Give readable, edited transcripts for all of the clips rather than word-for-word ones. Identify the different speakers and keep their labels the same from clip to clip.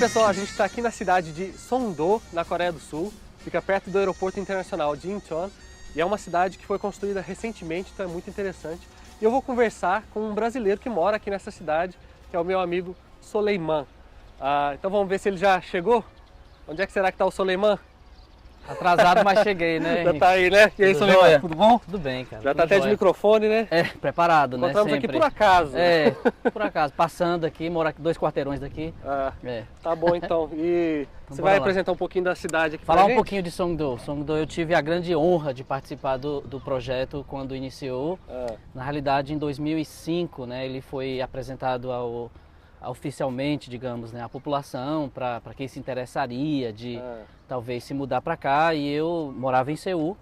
Speaker 1: pessoal, a gente está aqui na cidade de Songdo, na Coreia do Sul, fica perto do aeroporto internacional de Incheon e é uma cidade que foi construída recentemente, então é muito interessante. E eu vou conversar com um brasileiro que mora aqui nessa cidade, que é o meu amigo Soleiman. Então vamos ver se ele já chegou? Onde é que será que está o Soleiman?
Speaker 2: Atrasado, mas cheguei, né?
Speaker 1: Já tá aí, né? E aí, Soleiman,
Speaker 2: jóia?
Speaker 1: tudo bom?
Speaker 2: Tudo bem, cara.
Speaker 1: Já tá até de microfone, né?
Speaker 2: É, preparado, né?
Speaker 1: Encontramos
Speaker 2: Sempre.
Speaker 1: aqui por acaso.
Speaker 2: É, por acaso, passando aqui, moro aqui 2 quarteirões daqui.
Speaker 1: Tá bom então. E você vai apresentar um pouquinho da cidade aqui pra
Speaker 2: Falar
Speaker 1: gente?
Speaker 2: um pouquinho de Songdo. Songdo, eu tive a grande honra de participar do projeto quando iniciou. Na realidade, em 2005, né, ele foi apresentado oficialmente, digamos, né, à população, para quem se interessaria de talvez se mudar para cá. E eu morava em Seul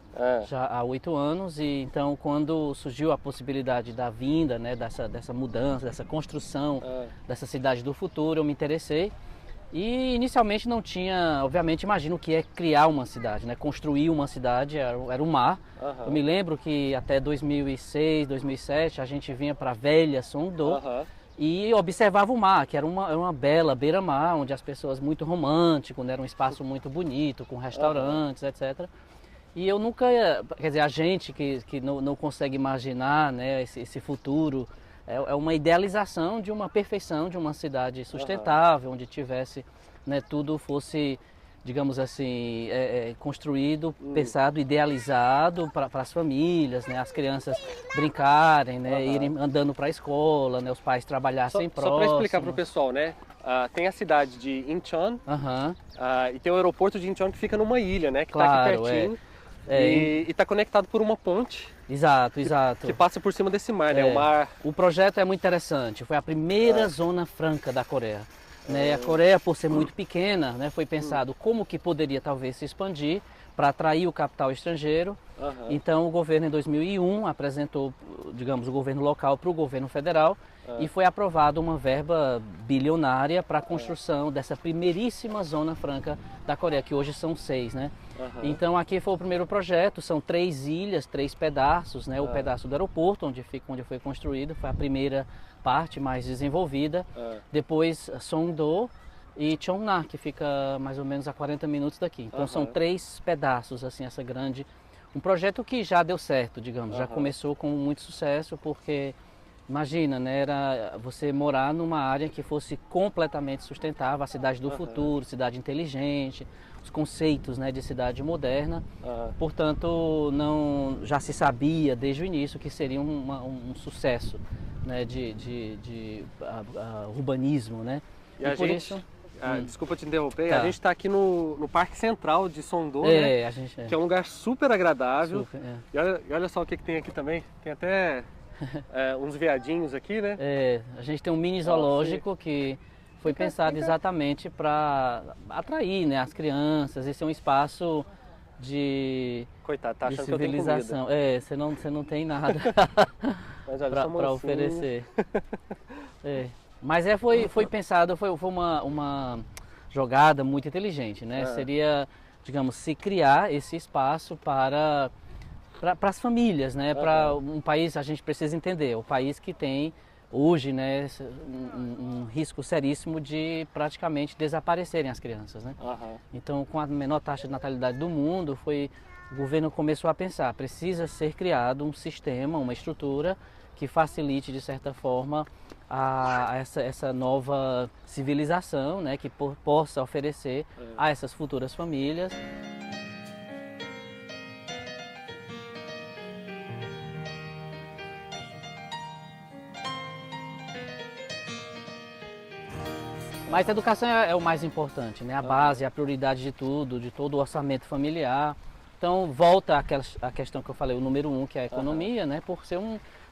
Speaker 2: já há 8 anos, e então quando surgiu a possibilidade da vinda, né, dessa mudança, dessa construção dessa cidade do futuro, eu me interessei. E inicialmente não tinha, obviamente, imagino o que é criar uma cidade, né? Construir uma cidade, era o mar. Eu me lembro que até 2006, 2007 a gente vinha para a velha Songdo e observava o mar, que era uma bela beira-mar, onde as pessoas muito romântico, né? Era um espaço muito bonito, com restaurantes, etc. E eu nunca, quer dizer, a gente que não consegue imaginar, né, esse futuro, é uma idealização de uma perfeição, de uma cidade sustentável, onde tivesse, né, tudo fosse, digamos assim, construído, pensado, idealizado para as famílias, né, as crianças brincarem, né, irem andando para a escola, né, os pais trabalhassem próximo.
Speaker 1: Só para explicar para o pessoal, né, tem a cidade de Incheon e tem o aeroporto de Incheon que fica numa ilha, né, que está aqui pertinho. E está conectado por uma ponte.
Speaker 2: Exato.
Speaker 1: Que passa por cima desse mar, né? O mar.
Speaker 2: O projeto é muito interessante. Foi a primeira zona franca da Coreia. Né? A Coreia, por ser muito pequena, né, foi pensado como que poderia talvez se expandir para atrair o capital estrangeiro. Então o governo em 2001 apresentou, digamos, o governo local para o governo federal e foi aprovada uma verba bilionária para a construção dessa primeiríssima zona franca da Coreia, que hoje são 6, né? Então aqui foi o primeiro projeto, são 3 ilhas, 3 pedaços, né? O pedaço do aeroporto, onde foi construído, foi a primeira parte mais desenvolvida. Depois Songdo e Cheongna, que fica mais ou menos a 40 minutos daqui. Então são 3 pedaços, assim, essa grande... Um projeto que já deu certo, digamos, já começou com muito sucesso, porque imagina, né, era você morar numa área que fosse completamente sustentável, a cidade do futuro, cidade inteligente, os conceitos, né, de cidade moderna. Portanto, já se sabia desde o início que seria um sucesso, né, de urbanismo, né?
Speaker 1: E por isso... Desculpa te interromper, a gente está aqui no Parque Central de Songdo, né? Que é um lugar super agradável. E olha só o que tem aqui também, tem até uns veadinhos aqui, né?
Speaker 2: A gente tem um mini zoológico que foi pensado exatamente para atrair, né, as crianças. Esse é um espaço de,
Speaker 1: coitado, tá achando
Speaker 2: civilização.
Speaker 1: Que eu tenho
Speaker 2: comida. Você não tem nada para oferecer. Mas foi pensado, foi uma jogada muito inteligente, né? Seria, digamos, se criar esse espaço para as famílias, né? Para um país, a gente precisa entender, o país que tem hoje, né, um risco seríssimo de praticamente desaparecerem as crianças, né? Então, com a menor taxa de natalidade do mundo, o governo começou a pensar, precisa ser criado um sistema, uma estrutura que facilite, de certa forma, essa nova civilização, né, que possa oferecer a essas futuras famílias. Mas a educação é o mais importante, né? A base, a prioridade de tudo, de todo o orçamento familiar. Então volta à questão que eu falei, o número 1, que é a economia, né? Por ser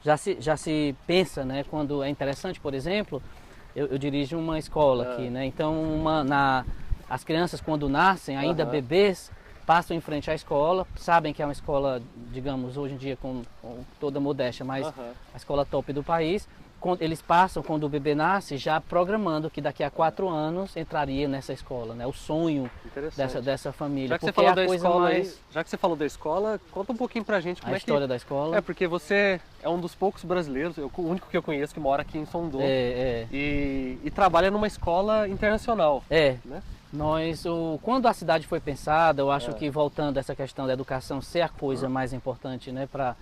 Speaker 2: já se pensa, né? Quando é interessante, por exemplo, eu dirijo uma escola aqui, né? Então as crianças quando nascem, ainda bebês, passam em frente à escola, sabem que é uma escola, digamos, hoje em dia com toda modéstia, mas a escola top do país. eles passam, quando o bebê nasce, já programando que daqui a 4 anos entraria nessa escola, né? O sonho dessa família.
Speaker 1: Já que você falou da escola, já que você falou da escola, conta um pouquinho pra gente como
Speaker 2: a história da escola.
Speaker 1: É, porque você é um dos poucos brasileiros, o único que eu conheço que mora aqui em São Dô e trabalha numa escola internacional. Né?
Speaker 2: Quando a cidade foi pensada, eu acho que voltando a essa questão da educação ser a coisa mais importante, né, para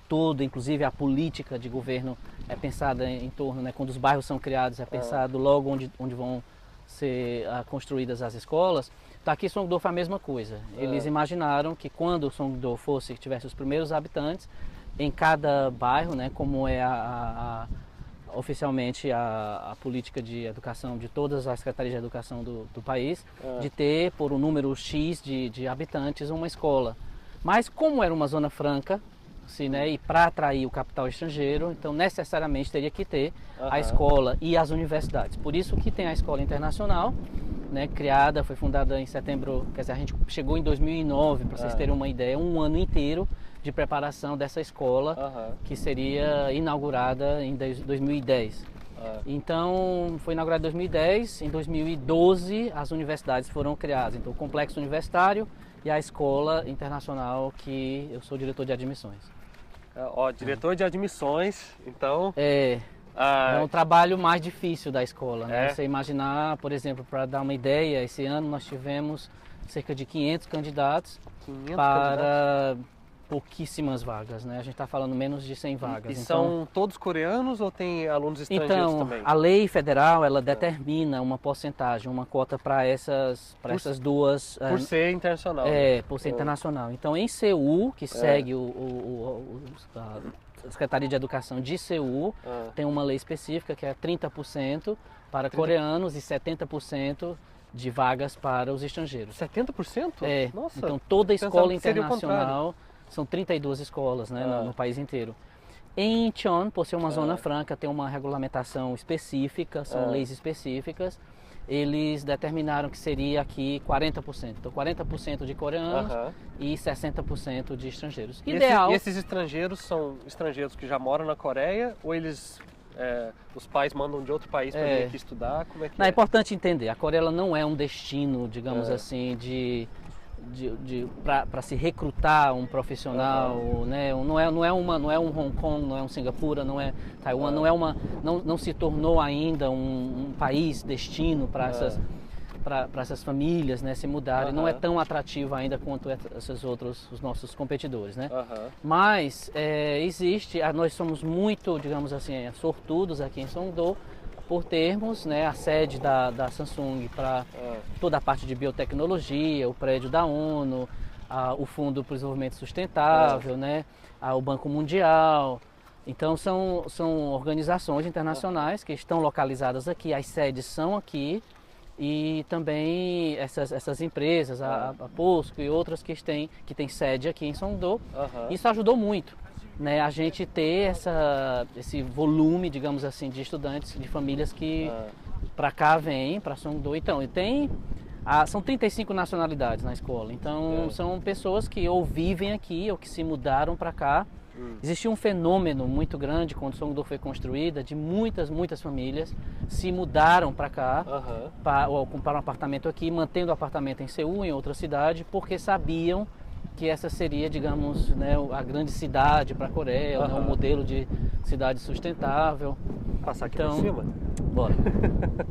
Speaker 2: tudo, inclusive a política de governo é pensada em torno, né, quando os bairros são criados, é pensado logo onde vão ser construídas as escolas. Tá, aqui em Song Do foi a mesma coisa. Eles imaginaram que quando Song Do tivesse os primeiros habitantes, em cada bairro, né, como é oficialmente a política de educação de todas as secretarias de educação do país, de ter, por um número X de habitantes, uma escola. Mas como era uma zona franca, assim, né, e para atrair o capital estrangeiro, então necessariamente teria que ter a escola e as universidades. Por isso que tem a Escola Internacional, né, criada, foi fundada em setembro, quer dizer, a gente chegou em 2009, para vocês terem uma ideia, um ano inteiro de preparação dessa escola, que seria inaugurada em 2010. Então, foi inaugurada em 2010, em 2012 as universidades foram criadas, então o Complexo Universitário e a Escola Internacional, que eu sou diretor de admissões.
Speaker 1: Diretor de admissões, então...
Speaker 2: É um trabalho mais difícil da escola, né? Você imaginar, por exemplo, para dar uma ideia, esse ano nós tivemos cerca de 500 candidatos para pouquíssimas vagas, né? A gente está falando menos de 100 vagas.
Speaker 1: E são todos coreanos ou tem alunos estrangeiros também?
Speaker 2: A lei federal, ela determina uma porcentagem, uma cota para essas duas...
Speaker 1: Por ser internacional.
Speaker 2: Por ser internacional. Então, em Seul, que segue a Secretaria de Educação de Seul, tem uma lei específica que é 30% para coreanos e 70% de vagas para os estrangeiros.
Speaker 1: 70%? Nossa,
Speaker 2: então toda escola internacional, são 32 escolas, né, no país inteiro. Em Incheon, por ser uma zona franca, tem uma regulamentação específica, são leis específicas. Eles determinaram que seria aqui 40%. Então 40% de coreanos e 60% de estrangeiros.
Speaker 1: E esses estrangeiros são estrangeiros que já moram na Coreia ou os pais mandam de outro país para vir aqui estudar? Como é que
Speaker 2: é importante entender, a Coreia ela não é um destino, digamos assim, para se recrutar um profissional, né? Não é um Hong Kong, não é um Singapura, não é Taiwan, não se tornou ainda um país destino para essas famílias, né, se mudarem. Não é tão atrativo ainda quanto os nossos competidores, né? Mas nós somos muito, digamos assim, sortudos aqui em Songdo por termos, né, a sede da Samsung para toda a parte de biotecnologia, o prédio da ONU, o Fundo para o Desenvolvimento Sustentável, né, o Banco Mundial. Então são organizações internacionais que estão localizadas aqui, as sedes são aqui e também essas empresas, a POSCO e outras que têm sede aqui em Songdo. Isso ajudou muito, né, a gente ter esse volume, digamos assim, de estudantes, de famílias que para cá vêm, para Songdo. Então, são 35 nacionalidades na escola, então são pessoas que ou vivem aqui ou que se mudaram para cá. Existia um fenômeno muito grande quando Songdo foi construída, de muitas famílias se mudaram para cá, ou compraram um apartamento aqui, mantendo o apartamento em Seul, em outra cidade, porque sabiam que essa seria, digamos, né, a grande cidade para a Coreia, né, um modelo de cidade sustentável.
Speaker 1: Passar aqui por cima?
Speaker 2: Bora.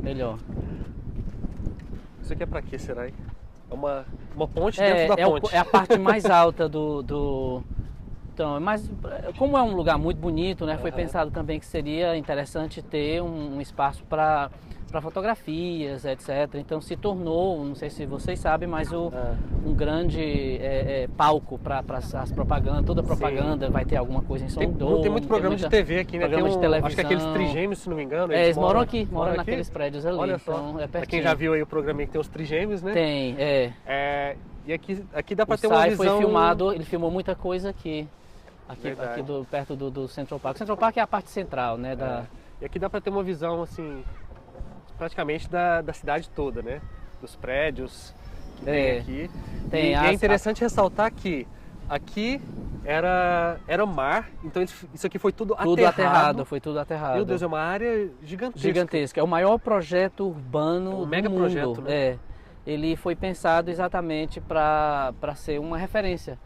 Speaker 2: Melhor.
Speaker 1: Isso aqui é para quê, será? É uma ponte dentro da ponte.
Speaker 2: É a parte mais alta Então, mas como é um lugar muito bonito, né, foi pensado também que seria interessante ter um espaço para fotografias, etc. Então se tornou, não sei se vocês sabem, mas um grande palco para as propagandas. Toda propaganda vai ter alguma coisa em Songdo.
Speaker 1: Tem muito programa de TV aqui, né?
Speaker 2: Programa de televisão.
Speaker 1: Acho que aqueles trigêmeos, se não me engano.
Speaker 2: Eles moram aqui, moram naqueles prédios ali.
Speaker 1: Olha só.
Speaker 2: Então, é
Speaker 1: pra quem já viu aí o programa que tem os trigêmeos, né?
Speaker 2: Tem,
Speaker 1: E aqui dá para ter uma visão...
Speaker 2: foi filmado, ele filmou muita coisa aqui perto do Central Park. O Central Park é a parte central, né?
Speaker 1: E aqui dá para ter uma visão, assim, praticamente da cidade toda, né? Dos prédios que tem aqui. E é interessante ressaltar que aqui era o mar, então isso aqui foi tudo
Speaker 2: aterrado. Foi tudo aterrado.
Speaker 1: Meu Deus, é uma área gigantesca.
Speaker 2: Gigantesca. É o maior projeto urbano do
Speaker 1: mega
Speaker 2: mundo.
Speaker 1: Projeto, né?
Speaker 2: Ele foi pensado exatamente para ser uma referência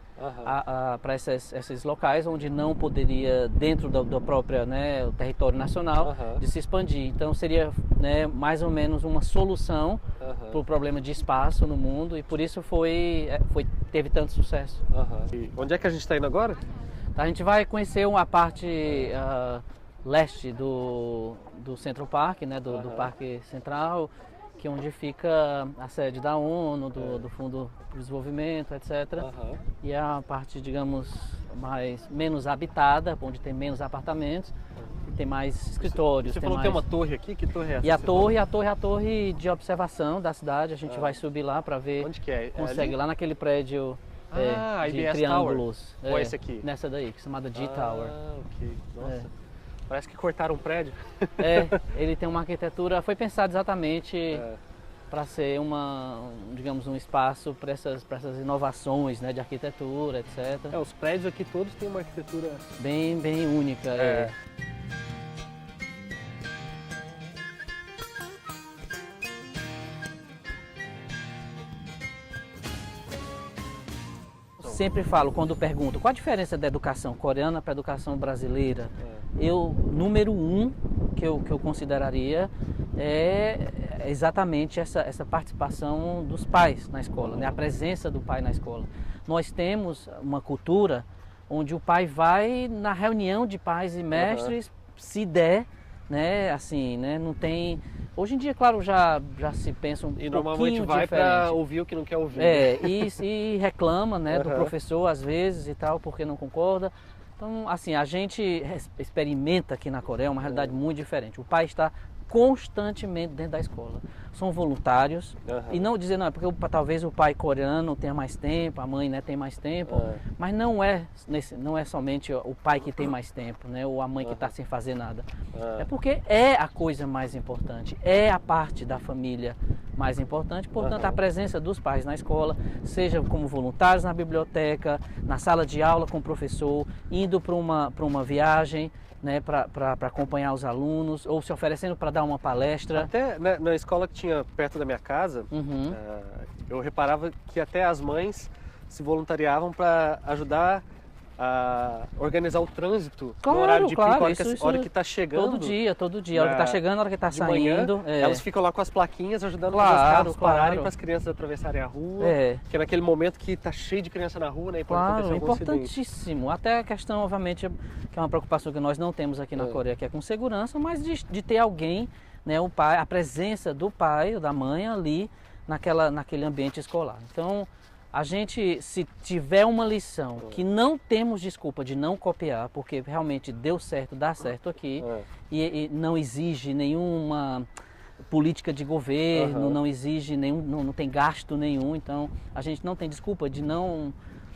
Speaker 2: para esses locais onde não poderia, dentro da própria, né, o território nacional, de se expandir. Então seria, né, mais ou menos uma solução para o problema de espaço no mundo, e por isso teve tanto sucesso.
Speaker 1: E onde é que a gente está indo agora?
Speaker 2: A gente vai conhecer uma parte leste do Central Park, né, do Parque Central, que é onde fica a sede da ONU, do Fundo de Desenvolvimento, etc. E é a parte, digamos, menos habitada, onde tem menos apartamentos, e tem mais escritórios.
Speaker 1: Você falou que tem uma torre aqui? Que torre é essa?
Speaker 2: E a torre de observação da cidade. A gente vai subir lá para ver.
Speaker 1: Onde que é?
Speaker 2: Consegue lá naquele prédio de
Speaker 1: IBS
Speaker 2: triângulos.
Speaker 1: Tower? Ou esse aqui?
Speaker 2: Nessa daí, que é chamada G-Tower.
Speaker 1: Ok. Nossa. Parece que cortaram um prédio.
Speaker 2: Ele tem uma arquitetura, foi pensado exatamente para ser digamos, um espaço para essas inovações, né, de arquitetura, etc.
Speaker 1: Os prédios aqui todos têm uma arquitetura
Speaker 2: bem única. Sempre falo, quando pergunto qual a diferença da educação coreana para a educação brasileira, número um que eu consideraria é exatamente essa participação dos pais na escola, né? A presença do pai na escola. Nós temos uma cultura onde o pai vai na reunião de pais e mestres, se der, né? Assim, né? Não tem... Hoje em dia, claro, já se pensa um pouquinho diferente. E
Speaker 1: normalmente vai para ouvir o que não quer ouvir.
Speaker 2: E reclama, né, do professor às vezes e tal, porque não concorda. Então, assim, a gente experimenta aqui na Coreia uma realidade muito diferente. O pai está constantemente dentro da escola. São voluntários. E não dizer, não, é porque talvez o pai coreano tenha mais tempo, a mãe, né, tem mais tempo. Mas não é somente o pai que tem mais tempo, né, ou a mãe que está sem fazer nada. É porque é a coisa mais importante, é a parte da família mais importante. Portanto, a presença dos pais na escola, seja como voluntários na biblioteca, na sala de aula com o professor, indo para uma viagem, né, para acompanhar os alunos, ou se oferecendo para dar uma palestra.
Speaker 1: Até na escola que tinha perto da minha casa, eu reparava que até as mães se voluntariavam para ajudar a organizar o trânsito no horário de pico, a hora que está chegando.
Speaker 2: Todo dia. A hora que está chegando, a hora que está saindo.
Speaker 1: Manhã, elas ficam lá com as plaquinhas ajudando os carros pararem para as crianças atravessarem a rua. Que é naquele momento que está cheio de criança na rua, né? E pode acontecer algum
Speaker 2: importantíssimo.
Speaker 1: Acidente.
Speaker 2: Até a questão, obviamente, que é uma preocupação que nós não temos aqui na Coreia, que é com segurança, mas de ter alguém, né, o pai, a presença do pai ou da mãe ali naquele ambiente escolar. Então, a gente, se tiver uma lição que não temos desculpa de não copiar, porque realmente deu certo, dá certo aqui, e não exige nenhuma política de governo, não exige não tem gasto nenhum, então a gente não tem desculpa de não,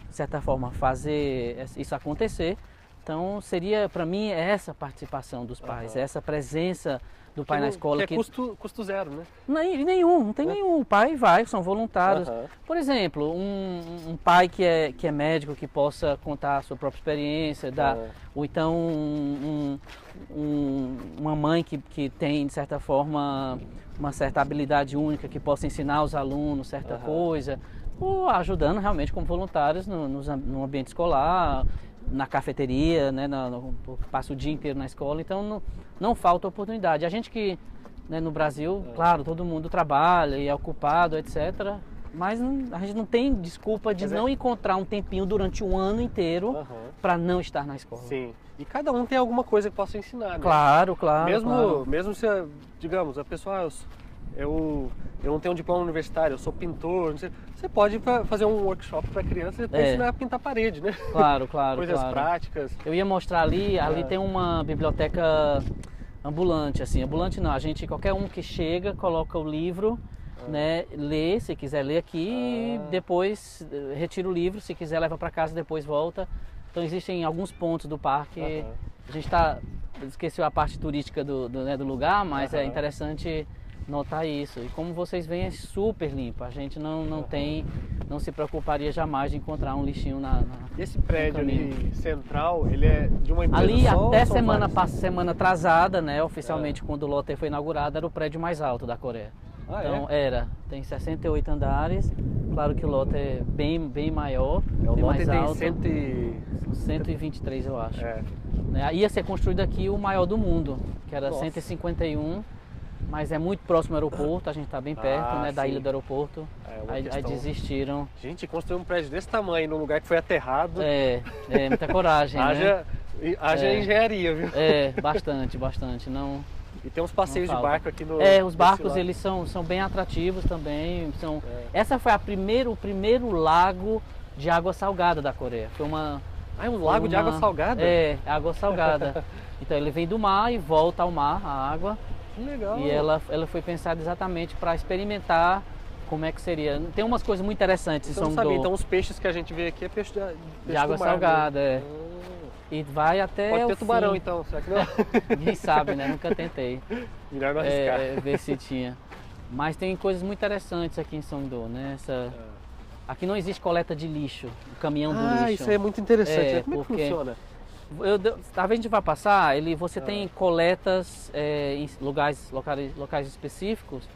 Speaker 2: de certa forma, fazer isso acontecer. Então seria, para mim, essa participação dos pais, essa presença do pai na escola.
Speaker 1: Que é custo zero, né?
Speaker 2: Não tem nenhum. O pai vai, são voluntários. Por exemplo, um pai que é médico, que possa contar a sua própria experiência, ou então uma mãe que tem, de certa forma, uma certa habilidade única, que possa ensinar os alunos certa coisa, ou ajudando realmente como voluntários no ambiente escolar, na cafeteria, né, passa o dia inteiro na escola, então não falta oportunidade. A gente que, né, no Brasil, claro, todo mundo trabalha e é ocupado, etc., mas a gente não tem desculpa de não encontrar um tempinho durante um ano inteiro para não estar na escola.
Speaker 1: Sim, e cada um tem alguma coisa que possa ensinar, né?
Speaker 2: Claro.
Speaker 1: Mesmo se, digamos, a pessoa... Eu não tenho um diploma universitário, eu sou pintor, não sei. Você pode fazer um workshop para criança e ensinar a pintar parede, né?
Speaker 2: Claro.
Speaker 1: Coisas práticas.
Speaker 2: Eu ia mostrar ali tem uma biblioteca ambulante, assim, ambulante não, qualquer um que chega, coloca o livro, né, lê, se quiser ler aqui, depois retira o livro, se quiser leva para casa, depois volta. Então existem alguns pontos do parque, a gente esqueceu a parte turística do lugar, mas é interessante notar isso. E como vocês veem, é super limpo. A gente não se preocuparia jamais de encontrar um lixinho
Speaker 1: E esse prédio ali central, ele é de uma empresa
Speaker 2: ali
Speaker 1: só,
Speaker 2: até
Speaker 1: ou são
Speaker 2: semana atrasada, né? Oficialmente, quando o lote foi inaugurado, era o prédio mais alto da Coreia.
Speaker 1: Ah,
Speaker 2: então tem 68 andares. Claro que o lote é bem maior,
Speaker 1: o
Speaker 2: bem
Speaker 1: lote
Speaker 2: mais
Speaker 1: tem
Speaker 2: alto.
Speaker 1: 123,
Speaker 2: eu acho.
Speaker 1: É.
Speaker 2: Né? Ia ser construído aqui o maior do mundo, que era
Speaker 1: Nossa.
Speaker 2: 151, mas é muito próximo ao aeroporto, a gente está bem perto, né, da
Speaker 1: sim.
Speaker 2: ilha do aeroporto. Aí desistiram.
Speaker 1: Gente, construir um prédio desse tamanho num lugar que foi aterrado.
Speaker 2: Muita coragem, né?
Speaker 1: Haja engenharia, viu?
Speaker 2: Bastante. Não,
Speaker 1: e tem uns passeios de barco aqui no...
Speaker 2: os barcos eles são bem atrativos também. Essa foi o primeiro lago de água salgada da Coreia. Foi
Speaker 1: um lago de água salgada?
Speaker 2: Água salgada. Então ele vem do mar e volta ao mar, a água.
Speaker 1: Que legal.
Speaker 2: E ela foi pensada exatamente para experimentar como é que seria. Tem umas coisas muito interessantes em Songdo.
Speaker 1: Então os peixes que a gente vê aqui é peixe
Speaker 2: de água salgada, E vai até
Speaker 1: Pode ter tubarão
Speaker 2: fim.
Speaker 1: então, será que não?
Speaker 2: Ninguém sabe, né? Nunca tentei.
Speaker 1: Melhor não arriscar.
Speaker 2: Ver se tinha. Mas tem coisas muito interessantes aqui em Songdo, né? Aqui não existe coleta de lixo, o caminhão do lixo.
Speaker 1: Isso é muito interessante. Como é que funciona?
Speaker 2: Talvez a gente vai passar, você tem coletas em locais específicos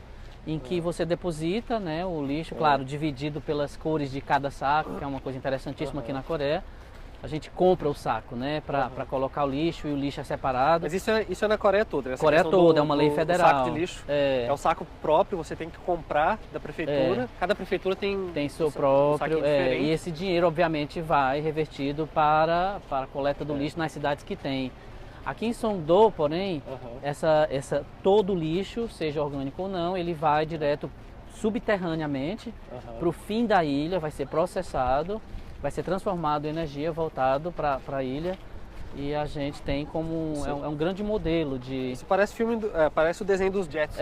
Speaker 2: em que você deposita, né, o lixo, claro, dividido pelas cores de cada saco, que é uma coisa interessantíssima aqui na Coreia. A gente compra o saco, né, para colocar o lixo, e o lixo é separado.
Speaker 1: Mas isso é na Coreia toda?
Speaker 2: Coreia toda, é uma lei federal.
Speaker 1: O saco de lixo é um saco próprio, você tem que comprar da prefeitura. Cada prefeitura tem
Speaker 2: seu próprio.
Speaker 1: E
Speaker 2: esse dinheiro, obviamente, vai revertido para a coleta do lixo nas cidades que tem. Aqui em Songdo, porém, todo o lixo, seja orgânico ou não, ele vai direto subterraneamente para o fim da ilha, vai ser processado, vai ser transformado em energia, voltado para a ilha, e a gente tem como é um grande modelo de...
Speaker 1: Isso parece parece o desenho dos Jetsons.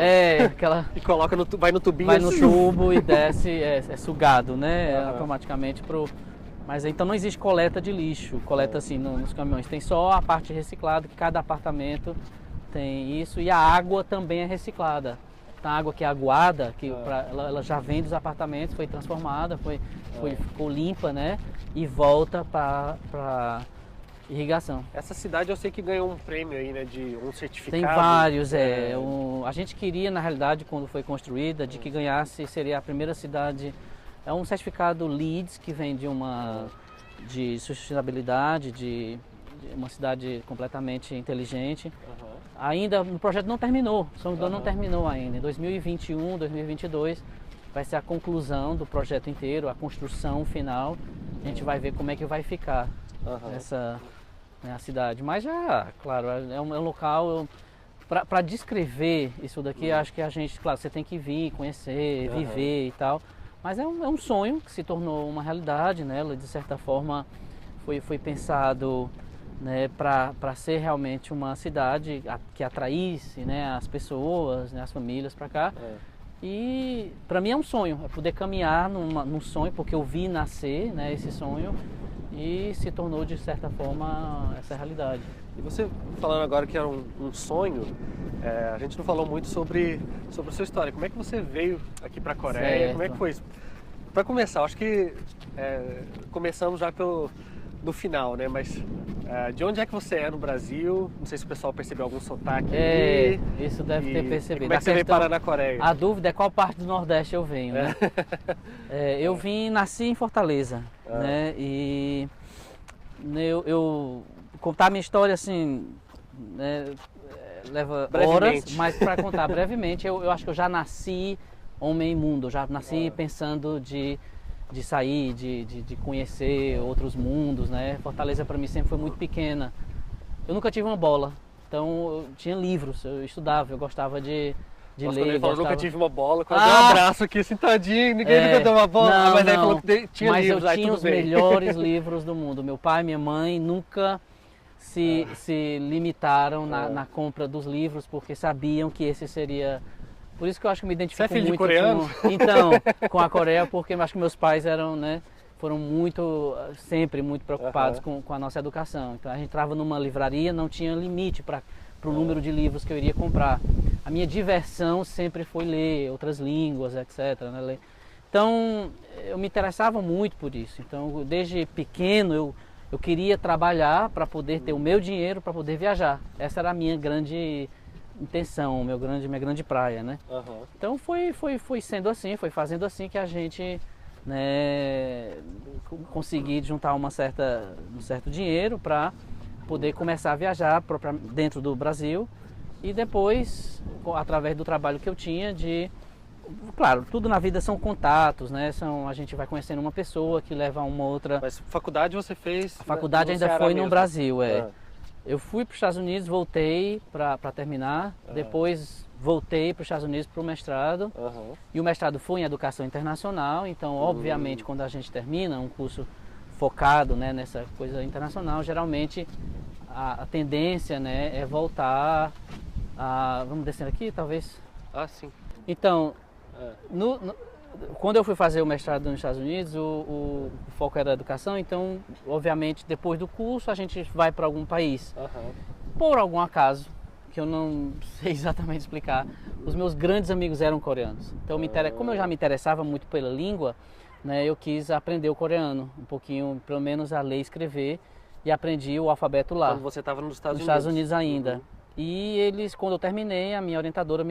Speaker 2: E
Speaker 1: coloca vai no tubinho.
Speaker 2: Vai no tubo e desce, é sugado, né? Automaticamente Mas então não existe coleta de lixo, assim nos caminhões. Tem só a parte reciclada, que cada apartamento tem isso, e a água também é reciclada. A água que é aguada, ela já vem dos apartamentos, foi transformada, ficou limpa, né? E volta para irrigação.
Speaker 1: Essa cidade eu sei que ganhou um prêmio aí, né? De um certificado.
Speaker 2: Tem vários, a gente queria, na realidade, quando foi construída, de que ganhasse, seria a primeira cidade. É um certificado LEED, que vem de sustentabilidade, de uma cidade completamente inteligente. Ainda o projeto não terminou, Songdo não terminou ainda. Em 2021, 2022 vai ser a conclusão do projeto inteiro, a construção final. A gente vai ver como é que vai ficar a cidade. Mas claro, é um local... Para descrever isso daqui, acho que a gente, claro, você tem que vir, conhecer, viver e tal. Mas é um sonho que se tornou uma realidade, né? De certa forma foi pensado, né, para ser realmente uma cidade que atraísse, né, as pessoas, né, as famílias para cá. E para mim é um sonho, é poder caminhar num sonho, porque eu vi nascer, né, esse sonho, e se tornou de certa forma essa realidade.
Speaker 1: E você falando agora que era um sonho, a gente não falou muito sobre a sua história. Como é que você veio aqui para a Coreia?
Speaker 2: Certo.
Speaker 1: Como é que foi isso? Para começar, acho que começamos já no final, né? Mas de onde é que você é no Brasil? Não sei se o pessoal percebeu algum sotaque aí.
Speaker 2: Isso deve ter percebido.
Speaker 1: Como é que você veio parar na Coreia?
Speaker 2: A dúvida é qual parte do Nordeste eu venho, né? Eu nasci em Fortaleza, né? E eu contar a minha história assim, né, leva horas, mas para contar brevemente, eu acho que eu já nasci homem imundo, já nasci pensando de sair, de conhecer outros mundos, né? Fortaleza para mim sempre foi muito pequena. Eu nunca tive uma bola, então eu tinha livros, eu estudava, eu gostava de ler.
Speaker 1: Ele falou, nunca tive uma bola, quando deu um abraço aqui sentadinho, ninguém nunca deu uma bola. Mas aí falou que tinha livros,
Speaker 2: eu tinha os melhores livros do mundo. Meu pai e minha mãe nunca se limitaram na compra dos livros, porque sabiam que esse seria... Por isso que eu acho que me identifico
Speaker 1: muito
Speaker 2: de
Speaker 1: coreano?
Speaker 2: Com a Coreia, porque eu acho que meus pais foram sempre muito preocupados com a nossa educação. Então a gente entrava numa livraria, não tinha limite para o número de livros que eu iria comprar. a minha diversão sempre foi ler outras línguas, etc. Né? Então, eu me interessava muito por isso. Então, desde pequeno, eu queria trabalhar para poder ter o meu dinheiro para poder viajar. Essa era a minha grande intenção, minha grande praia, né?
Speaker 1: Uhum.
Speaker 2: Então, foi sendo assim, foi fazendo assim que a gente, né, conseguir juntar um certo dinheiro para poder começar a viajar dentro do Brasil e depois, através do trabalho que eu tinha claro, tudo na vida são contatos, né? A gente vai conhecendo uma pessoa que leva a uma outra.
Speaker 1: Mas faculdade você fez?
Speaker 2: A faculdade ainda
Speaker 1: Ceará
Speaker 2: foi
Speaker 1: mesmo.
Speaker 2: No Brasil, é.
Speaker 1: Ah.
Speaker 2: Eu fui para os Estados Unidos, voltei para terminar, depois voltei para os Estados Unidos para o mestrado.
Speaker 1: Uhum.
Speaker 2: E o mestrado foi em Educação Internacional, então obviamente quando a gente termina um curso focado, né, nessa coisa internacional, geralmente a tendência, né, é voltar a... Vamos descendo aqui, talvez?
Speaker 1: Ah, sim.
Speaker 2: Então, quando eu fui fazer o mestrado nos Estados Unidos, o foco era a educação, então, obviamente, depois do curso, a gente vai para algum país.
Speaker 1: Uhum.
Speaker 2: Por algum acaso, que eu não sei exatamente explicar, os meus grandes amigos eram coreanos. Então, como eu já me interessava muito pela língua, né, eu quis aprender o coreano, um pouquinho, pelo menos a ler e escrever, e aprendi o alfabeto lá.
Speaker 1: Quando você estava nos Estados
Speaker 2: Nos
Speaker 1: Unidos?
Speaker 2: Estados Unidos ainda.
Speaker 1: Uhum.
Speaker 2: E quando eu terminei, a minha orientadora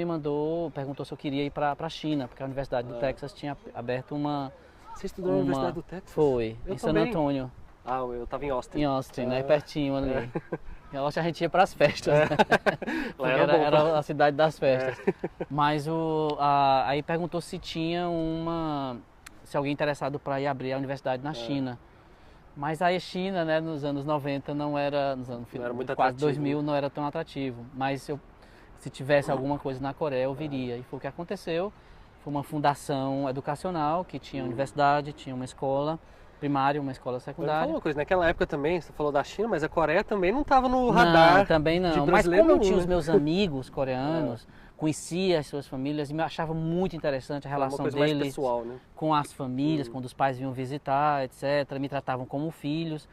Speaker 2: perguntou se eu queria ir para a China, porque a Universidade do Texas tinha aberto uma...
Speaker 1: Você estudou na Universidade do Texas?
Speaker 2: Foi,
Speaker 1: Eu
Speaker 2: em San
Speaker 1: também.
Speaker 2: Antônio.
Speaker 1: Ah, eu estava em Austin.
Speaker 2: Em Austin, né? Pertinho ali. Em Austin a gente ia para as festas, né?
Speaker 1: Lá
Speaker 2: Era a cidade das festas. Mas aí perguntou se tinha se alguém interessado para ir abrir a universidade na China. Mas aí a China, né, nos anos 90 não era, nos anos
Speaker 1: não era muito
Speaker 2: quase
Speaker 1: atrativo.
Speaker 2: 2000 não era tão atrativo. Mas se tivesse alguma coisa na Coreia, eu viria. E foi o que aconteceu. Foi uma fundação educacional que tinha universidade, tinha uma escola primária, uma escola secundária.
Speaker 1: Fala uma coisa, naquela época também, você falou da China, mas a Coreia também não estava no radar.
Speaker 2: Não, também não.
Speaker 1: De
Speaker 2: Mas como eu
Speaker 1: nenhum,
Speaker 2: tinha
Speaker 1: né?
Speaker 2: os meus amigos coreanos, conhecia as suas famílias e me achava muito interessante a relação
Speaker 1: uma coisa mais
Speaker 2: deles
Speaker 1: pessoal, né?
Speaker 2: com as famílias, quando os pais vinham visitar, etc. Me tratavam como filhos.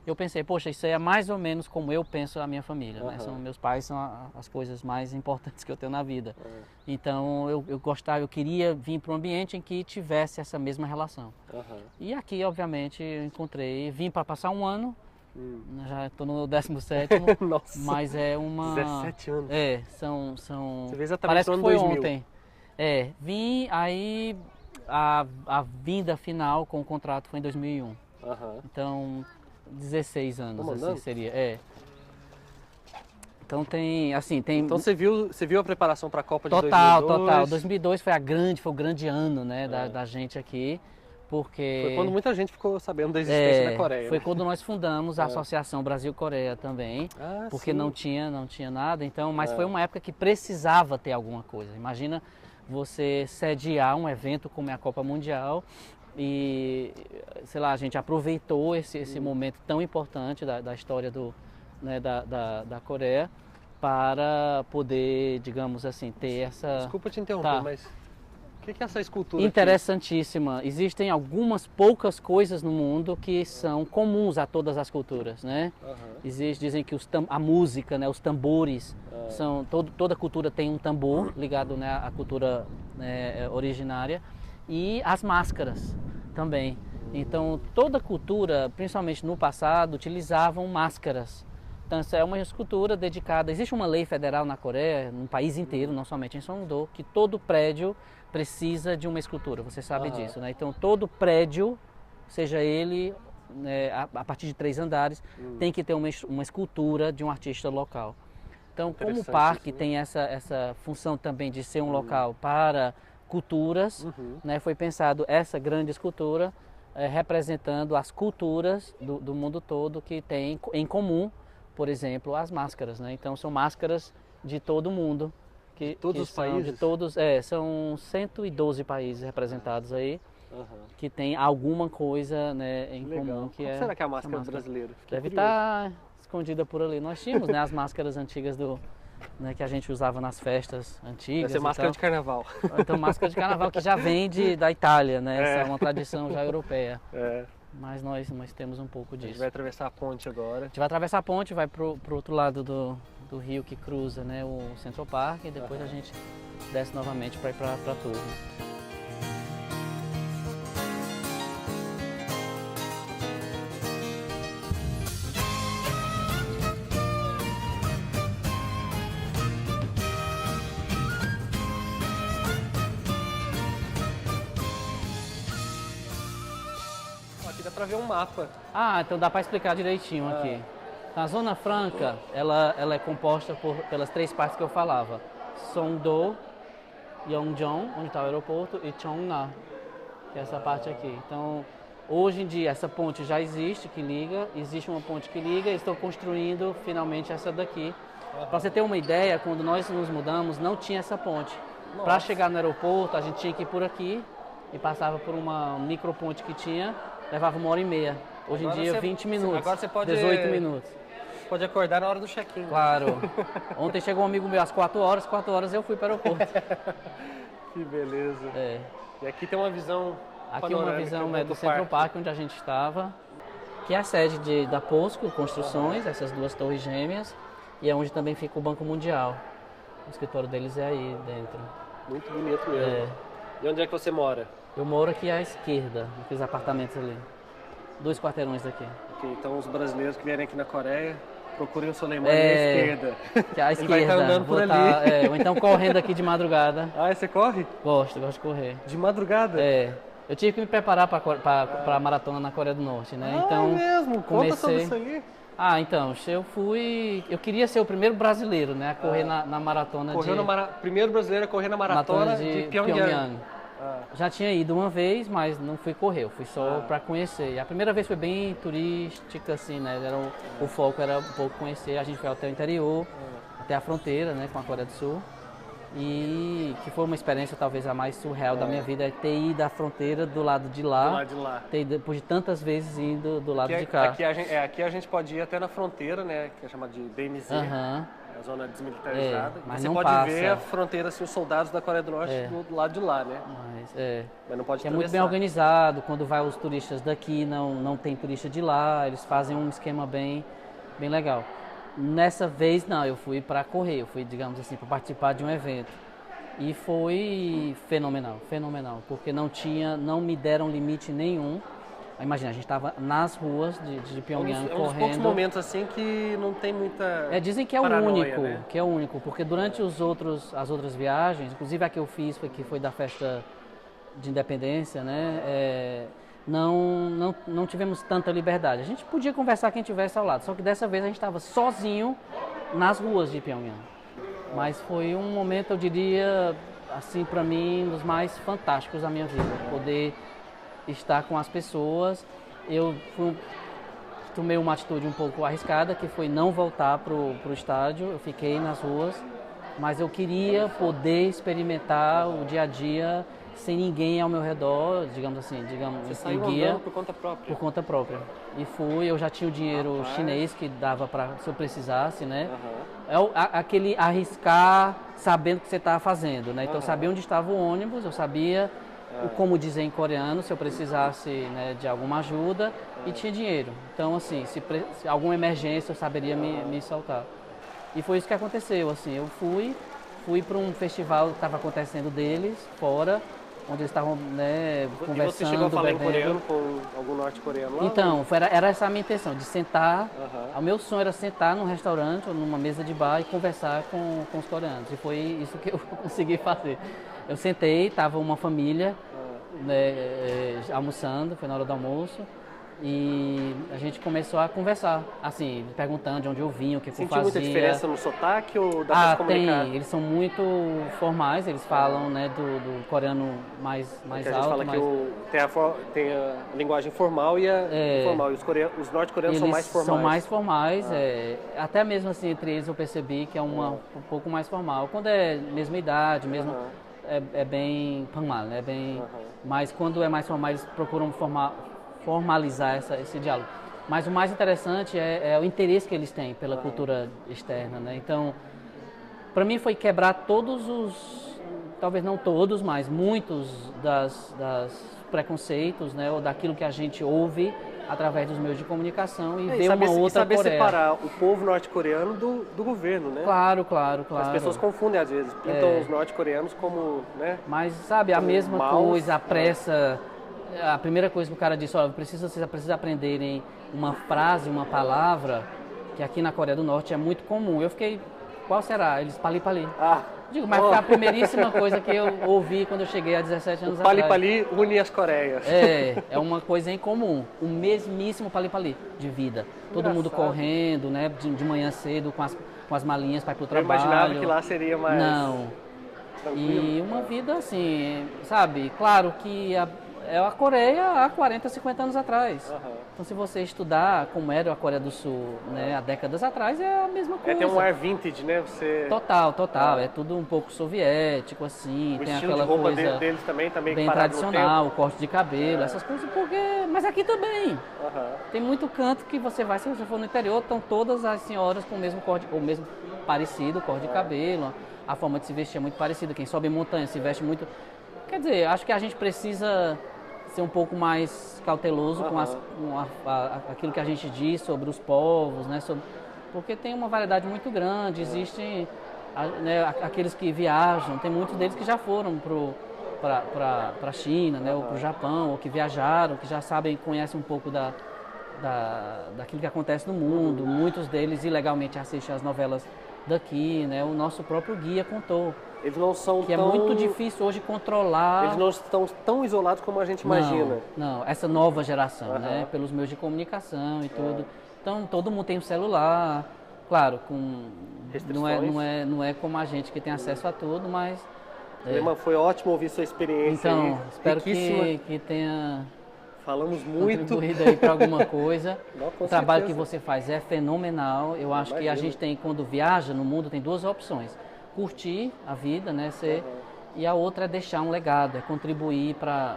Speaker 2: Eu pensei, poxa, isso aí é mais ou menos como eu penso a minha família, né? Meus pais são as coisas mais importantes que eu tenho na vida. Então eu queria vir para um ambiente em que tivesse essa mesma relação. E aqui, obviamente, eu encontrei, vim para passar um ano, já estou no 17º,
Speaker 1: Nossa,
Speaker 2: mas é
Speaker 1: 17 anos.
Speaker 2: São...
Speaker 1: Você vê exatamente
Speaker 2: Parece
Speaker 1: no
Speaker 2: que
Speaker 1: ano
Speaker 2: foi
Speaker 1: 2000.
Speaker 2: ontem. Vim, aí a vinda final com o contrato foi em 2001. Então, 16 anos, assim, seria. Então tem.
Speaker 1: Então você viu a preparação para a Copa de
Speaker 2: Total.
Speaker 1: 2002?
Speaker 2: 2002 foi o grande ano, né, da gente aqui, porque...
Speaker 1: Foi quando muita gente ficou sabendo da existência da Coreia.
Speaker 2: Foi
Speaker 1: né?
Speaker 2: quando nós fundamos a Associação Brasil-Coreia também, porque
Speaker 1: sim.
Speaker 2: não tinha nada, então, mas foi uma época que precisava ter alguma coisa. Imagina você sediar um evento como é a Copa Mundial e, sei lá, a gente aproveitou esse momento tão importante da história da Coreia para poder, digamos assim, ter essa...
Speaker 1: Desculpa te interromper, mas o que é essa escultura
Speaker 2: interessantíssima. Aqui? Existem algumas poucas coisas no mundo que são comuns a todas as culturas, né? Dizem que a música, né, os tambores, toda cultura tem um tambor ligado, né, à cultura, né, originária, e as máscaras também. Então toda cultura, principalmente no passado, utilizavam máscaras. Então, essa é uma escultura dedicada. Existe uma lei federal na Coreia, no país inteiro, não somente em Seongdo, que todo prédio precisa de uma escultura. Você sabe disso, né? Então, todo prédio, seja ele a partir de 3 andares, tem que ter uma escultura de um artista local. Então, como o parque tem essa função também de ser um local para culturas, né, foi pensado essa grande escultura representando as culturas do mundo todo que tem em comum, por exemplo, as máscaras, né? Então são máscaras de todo mundo.
Speaker 1: Todos os países?
Speaker 2: De todos, são 112 países representados aí, que tem alguma coisa, né, em comum.
Speaker 1: Qual será que é a máscara brasileira?
Speaker 2: Deve estar escondida por ali. Nós tínhamos, né, as máscaras antigas né, que a gente usava nas festas antigas.
Speaker 1: Deve ser máscara de carnaval.
Speaker 2: Então máscara de carnaval que já vem da Itália, né? Essa é uma tradição já europeia. Mas nós temos um pouco disso.
Speaker 1: A gente vai atravessar a ponte agora.
Speaker 2: A gente vai atravessar a ponte, vai pro outro lado do do rio que cruza, né, o Central Park, e depois a gente desce novamente para ir para a torre.
Speaker 1: Aqui dá para ver um mapa.
Speaker 2: Ah, então dá para explicar direitinho aqui. A Zona Franca, ela é composta pelas 3 partes que eu falava. Songdo, Yeongjong, onde está o aeroporto, e Cheongna, que é essa parte aqui. Então, hoje em dia, essa ponte já existe, que liga. Existe uma ponte que liga e estão construindo finalmente essa daqui. Para você ter uma ideia, quando nós nos mudamos, não tinha essa ponte. Para chegar no aeroporto, a gente tinha que ir por aqui e passava por uma microponte que tinha, levava 1h30. Hoje em dia, 20 minutos,
Speaker 1: agora você pode
Speaker 2: 18 minutos.
Speaker 1: Pode acordar na hora do check-in.
Speaker 2: Claro. Ontem chegou um amigo meu às 4 horas eu fui para o aeroporto.
Speaker 1: Que beleza.
Speaker 2: É.
Speaker 1: E aqui tem uma visão
Speaker 2: Aqui uma visão do Central Park, onde a gente estava, que é a sede da POSCO Construções, essas 2 torres gêmeas, e é onde também fica o Banco Mundial. O escritório deles é aí dentro.
Speaker 1: Muito bonito mesmo.
Speaker 2: É.
Speaker 1: E onde é que você mora?
Speaker 2: Eu moro aqui à esquerda, naqueles apartamentos ali. 2 quarteirões daqui.
Speaker 1: Ok, então os brasileiros que vierem aqui na Coreia, procurem o Soleimani à esquerda.
Speaker 2: Que é à esquerda.
Speaker 1: Ele vai estar andando por ali.
Speaker 2: Ou então correndo aqui de madrugada.
Speaker 1: Ah, você corre?
Speaker 2: Gosto de correr.
Speaker 1: De madrugada?
Speaker 2: É. Eu tive que me preparar para a maratona na Coreia do Norte, né?
Speaker 1: Então, mesmo? Conta sobre isso aí.
Speaker 2: Ah, então, eu queria ser o primeiro brasileiro, né, a correr na maratona
Speaker 1: primeiro brasileiro a correr na maratona de Pyongyang.
Speaker 2: Já tinha ido uma vez, mas não fui correr, eu fui só para conhecer. E a primeira vez foi bem turística, assim, né, o foco era um pouco conhecer, a gente foi até o interior, até a fronteira, né, com a Coreia do Sul. E que foi uma experiência talvez a mais surreal da minha vida, é ter ido à fronteira do lado de lá, ter ido, depois de tantas vezes indo do lado de cá.
Speaker 1: Aqui a gente pode ir até na fronteira, né, que é chamada de DMZ, a zona desmilitarizada.
Speaker 2: Mas
Speaker 1: você
Speaker 2: não
Speaker 1: pode
Speaker 2: passa.
Speaker 1: ver a fronteira, assim, os soldados da Coreia do Norte do lado de lá, né? Mas não pode
Speaker 2: é muito bem organizado, quando vai os turistas daqui, não tem turista de lá, eles fazem um esquema bem legal. Nessa vez, não, eu fui para correr, eu fui, digamos assim, para participar de um evento. E foi fenomenal, porque não me deram limite nenhum. Imagina, a gente estava nas ruas de Pyongyang correndo. É um dos
Speaker 1: poucos momentos assim que não tem muita
Speaker 2: dizem que é
Speaker 1: paranoia,
Speaker 2: o único, porque durante as outras viagens, inclusive a que eu fiz, que foi da festa de independência, né? Não tivemos tanta liberdade. A gente podia conversar quem estivesse ao lado, só que dessa vez a gente estava sozinho nas ruas de Pyongyang. Mas foi um momento, eu diria, assim, para mim, um dos mais fantásticos da minha vida. Poder estar com as pessoas. Eu tomei uma atitude um pouco arriscada, que foi não voltar para o estádio. Eu fiquei nas ruas, mas eu queria poder experimentar o dia a dia sem ninguém ao meu redor, digamos assim,
Speaker 1: Você saiu
Speaker 2: guia
Speaker 1: andando por conta própria?
Speaker 2: Por conta própria. E eu já tinha o dinheiro chinês que dava para, se eu precisasse, né? É aquele arriscar sabendo o que você estava fazendo, né? Então eu sabia onde estava o ônibus, eu sabia como dizer em coreano, se eu precisasse, né, de alguma ajuda, e tinha dinheiro. Então, assim, se alguma emergência eu saberia me soltar. E foi isso que aconteceu, assim, eu fui para um festival que estava acontecendo deles, fora, onde eles estavam, né, conversando,
Speaker 1: e você chegou a falar em coreano com algum norte-coreano lá?
Speaker 2: Então, era essa a minha intenção, de sentar. O meu sonho era sentar num restaurante ou numa mesa de bar e conversar com os coreanos. E foi isso que eu consegui fazer. Eu sentei, estava uma família, né, almoçando, foi na hora do almoço. E a gente começou a conversar, assim, perguntando de onde eu vinha, o que eu fazia.
Speaker 1: Sentiu muita diferença no sotaque ou dá pra se comunicar?
Speaker 2: Tem. Eles são muito formais, eles falam, né, do coreano mais alto.
Speaker 1: A gente fala que tem a linguagem formal e a informal. E os norte-coreanos são mais formais.
Speaker 2: São mais formais, até mesmo assim entre eles eu percebi que é um pouco mais formal. Quando é mesma idade, mesmo, é bem formal, né? Mas quando é mais formal eles procuram formalizar esse diálogo. Mas o mais interessante é o interesse que eles têm pela cultura externa, né? Então, para mim foi quebrar talvez não todos, mas muitos das preconceitos, né? Ou daquilo que a gente ouve através dos meios de comunicação e
Speaker 1: É,
Speaker 2: ver uma outra
Speaker 1: saber
Speaker 2: Coreia.
Speaker 1: separar o povo norte-coreano do governo, né?
Speaker 2: Claro, claro, claro.
Speaker 1: As pessoas confundem às vezes, pintam os norte-coreanos como, né?
Speaker 2: Mas, sabe, a mesma
Speaker 1: maus,
Speaker 2: coisa, a pressa. A primeira coisa que o cara disse, olha, vocês precisam aprenderem uma frase, uma palavra, que aqui na Coreia do Norte é muito comum. Eu fiquei, qual será? Eles pali-pali.
Speaker 1: Ah,
Speaker 2: Digo, mas foi a primeiríssima coisa que eu ouvi quando eu cheguei há 17 anos atrás.
Speaker 1: pali-pali une as Coreias.
Speaker 2: É uma coisa em comum, o mesmíssimo pali-pali de vida. Todo mundo correndo, né, de manhã cedo com as malinhas para ir pro
Speaker 1: Eu
Speaker 2: trabalho.
Speaker 1: imaginava que lá seria mais
Speaker 2: Não.
Speaker 1: tranquilo.
Speaker 2: E uma vida assim, sabe? Claro que é a Coreia há 40, 50 anos atrás.
Speaker 1: Aham.
Speaker 2: Então, se você estudar como era a Coreia do Sul, né, há décadas atrás, é a mesma coisa.
Speaker 1: Tem um ar vintage, né? Você...
Speaker 2: Total. É tudo um pouco soviético, assim.
Speaker 1: O
Speaker 2: tem
Speaker 1: estilo
Speaker 2: aquela
Speaker 1: de roupa
Speaker 2: coisa
Speaker 1: deles também tá meio
Speaker 2: bem
Speaker 1: parado no
Speaker 2: tradicional, o corte de cabelo, essas coisas, porque... Mas aqui também.
Speaker 1: tempo. Aham.
Speaker 2: Tem muito canto que você vai, se você for no interior, estão todas as senhoras com o mesmo corte, ou mesmo parecido corte de cabelo. A forma de se vestir é muito parecida. Quem sobe montanha se veste muito... Quer dizer, acho que a gente precisa ser um pouco mais cauteloso com aquilo que a gente diz sobre os povos, né? Porque tem uma variedade muito grande, existem, né, aqueles que viajam, tem muitos deles que já foram para a China, né, ou para o Japão, ou que viajaram, que já sabem, conhecem um pouco daquilo que acontece no mundo. Muitos deles ilegalmente assistem às novelas daqui, né? O nosso próprio guia contou.
Speaker 1: Eles não são
Speaker 2: Que
Speaker 1: tão...
Speaker 2: é muito difícil hoje controlar.
Speaker 1: Eles não estão tão isolados como a gente imagina.
Speaker 2: Não, essa nova geração, né? Pelos meios de comunicação e tudo. Então todo mundo tem um celular, claro, com
Speaker 1: Restrições.
Speaker 2: não é como a gente que tem acesso a tudo, mas
Speaker 1: Lema, foi ótimo ouvir sua experiência aí.
Speaker 2: então espero
Speaker 1: Riquíssima.
Speaker 2: que tenha
Speaker 1: Falamos muito.
Speaker 2: contribuído aí para alguma coisa.
Speaker 1: Não, com
Speaker 2: O trabalho que
Speaker 1: certeza.
Speaker 2: você faz é fenomenal. Eu acho que a
Speaker 1: Imagino.
Speaker 2: gente tem, quando viaja no mundo, tem duas opções. Curtir a vida, né? E a outra é deixar um legado, é contribuir para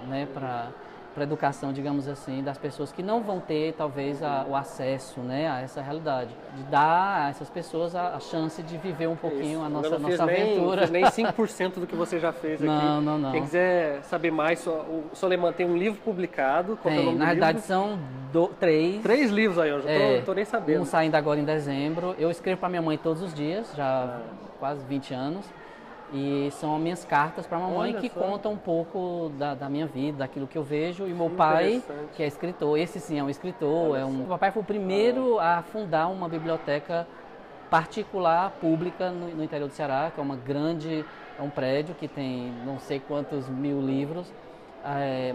Speaker 2: a educação, digamos assim, das pessoas que não vão ter, talvez, o acesso, né, a essa realidade. De dar a essas pessoas a chance de viver um pouquinho a nossa aventura.
Speaker 1: Não fiz nem 5% do que você já fez aqui.
Speaker 2: Não.
Speaker 1: Quem quiser saber mais, o Soleiman tem um livro publicado. Qual é o nome do
Speaker 2: Na realidade
Speaker 1: livro?
Speaker 2: são 3.
Speaker 1: 3 livros aí, eu já tô nem sabendo.
Speaker 2: Um saindo agora em dezembro. Eu escrevo para minha mãe todos os dias, já há quase 20 anos. E são as minhas cartas para a mamãe
Speaker 1: Olha
Speaker 2: que
Speaker 1: só.
Speaker 2: contam um pouco da minha vida, daquilo que eu vejo. E meu pai,
Speaker 1: Interessante.
Speaker 2: que é escritor, esse sim é um escritor. O papai foi o primeiro a fundar uma biblioteca particular, pública, no interior do Ceará, que é um prédio que tem não sei quantos mil livros,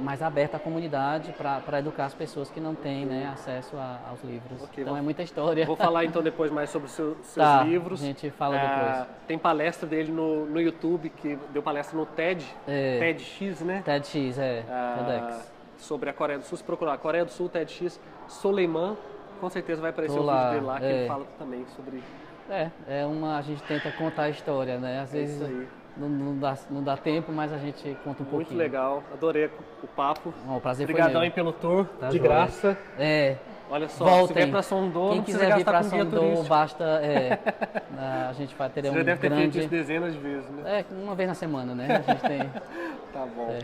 Speaker 2: mas aberto à comunidade para educar as pessoas que não têm, né, acesso aos livros.
Speaker 1: Ok,
Speaker 2: Então é muita história.
Speaker 1: Vou falar então depois mais sobre os seus
Speaker 2: Tá,
Speaker 1: livros.
Speaker 2: a gente fala depois.
Speaker 1: Tem palestra dele no YouTube, que deu palestra no TED, TEDx, né?
Speaker 2: TEDx, TEDx.
Speaker 1: Sobre a Coreia do Sul. Se procurar Coreia do Sul, TEDx, Soleiman, com certeza vai aparecer
Speaker 2: Tô
Speaker 1: o
Speaker 2: lá,
Speaker 1: vídeo dele lá, que ele fala também sobre
Speaker 2: a gente tenta contar a história, né? Às vezes
Speaker 1: isso aí.
Speaker 2: não dá tempo, mas a gente conta um pouquinho.
Speaker 1: Muito legal, adorei o papo.
Speaker 2: O prazer
Speaker 1: Obrigadão
Speaker 2: foi
Speaker 1: aí
Speaker 2: meu.
Speaker 1: pelo tour,
Speaker 2: Tá
Speaker 1: de
Speaker 2: joia.
Speaker 1: graça.
Speaker 2: Olha
Speaker 1: só,
Speaker 2: voltem.
Speaker 1: se vier pra Sondô,
Speaker 2: Quem
Speaker 1: não precisa
Speaker 2: quiser vir
Speaker 1: gastar
Speaker 2: para
Speaker 1: com guia
Speaker 2: Sondô,
Speaker 1: turístico.
Speaker 2: basta... a gente vai ter
Speaker 1: Você já
Speaker 2: um
Speaker 1: deve ter feito isso
Speaker 2: grande...
Speaker 1: dezenas de vezes, né?
Speaker 2: uma vez na semana, né? A gente tem...
Speaker 1: Tá bom.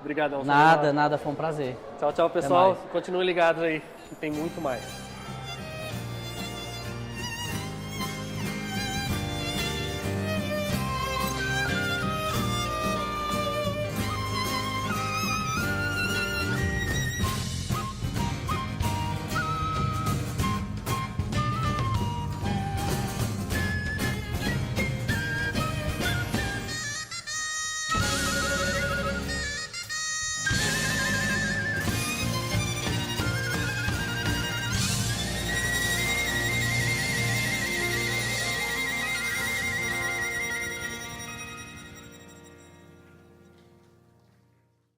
Speaker 1: Obrigadão.
Speaker 2: Nada, foi um prazer.
Speaker 1: Tchau, pessoal.
Speaker 2: mais.
Speaker 1: Continuem ligados aí, que tem muito mais.